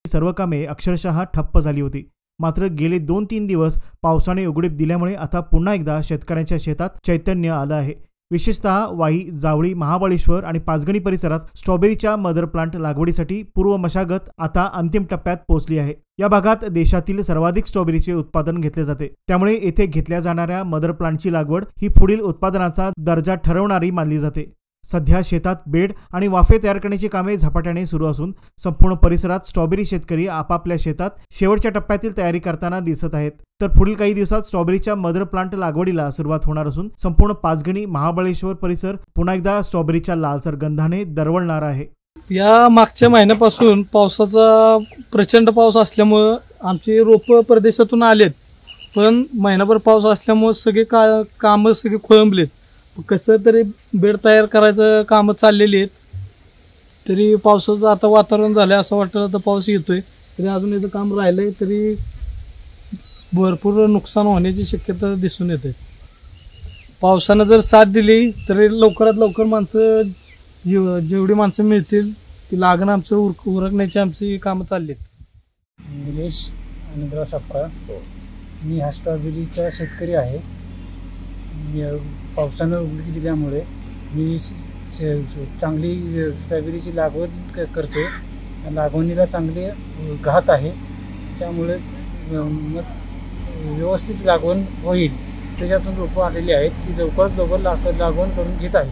सर्व कामे अक्षरशः ठप्प झाली होती। मात्र गेले 2-3 दिवस पावसाने उघडीप दिल्यामुळे आता पुन्हा एकदा शेतकऱ्यांच्या शेतात चैतन्य आलं आहे। विशेषतः वाई, जावळी, महाबळेश्वर आणि पाचगणी परिसरात स्ट्रॉबेरीच्या मदर प्लांट लागवडीसाठी पूर्व मशागत आता अंतिम टप्प्यात पोहोचली आहे। या भागात देशातील सर्वाधिक स्ट्रॉबेरीचे उत्पादन घेतले जाते, त्यामुळे येथे घेतल्या जाणाऱ्या मदर प्लांटची लागवड ही पुढील उत्पादनाचा दर्जा ठरवणारी मानली जाते। सध्या शेतात बेड आणि वाफे तयार करण्याची कामे झपाट्याने सुरू असून संपूर्ण परिसरात स्ट्रॉबेरी शेतकरी आपापल्या शेतात शेवटच्या टप्प्यातील तयारी करताना दिसत आहेत। तर पुढील काही दिवसात स्ट्रॉबेरीच्या मदर प्लांट लागवडीला सुरुवात होणार असून संपूर्ण पाचगणी, महाबळेश्वर परिसर पुन्हा एकदा स्ट्रॉबेरीच्या लालसर गंधाने दरवळणार आहे। या मागच्या महिन्यापासून पावसाचा प्रचंड पाऊस असल्यामुळे आमचे रोप प्रदेशातून आलेत, पण महिनाभर पाऊस असल्यामुळे सगळे कामं सगळे खोळंबलेत। कसं तरी बेड तयार करायचं कामं चाललेली आहेत, तरी पावसाचं आता वातावरण झालं असं वाटतं तर पाऊस येतोय, तरी अजून इथं काम राहिलंय, तरी भरपूर नुकसान होण्याची शक्यता दिसून येते। पावसानं जर साथ दिली तरी लवकरात लवकर माणसं जेवढी माणसं मिळतील ती लागणं आमचं उरकण्याची आमची कामं चालली आहेत। निलेश अनुग्रह सपकाळ, मी हा स्ट्रॉबेरीचा शेतकरी आहे। पावसानं उघडीप दिल्यामुळे मी चांगली स्ट्रॉबेरीची लागवड करतो। लागवणीला चांगले घात आहे, त्यामुळे व्यवस्थित लागवण होईल, त्याच्यातून रोपं आलेली आहेत ती लवकरात लवकर लागवण करून घेत आहे।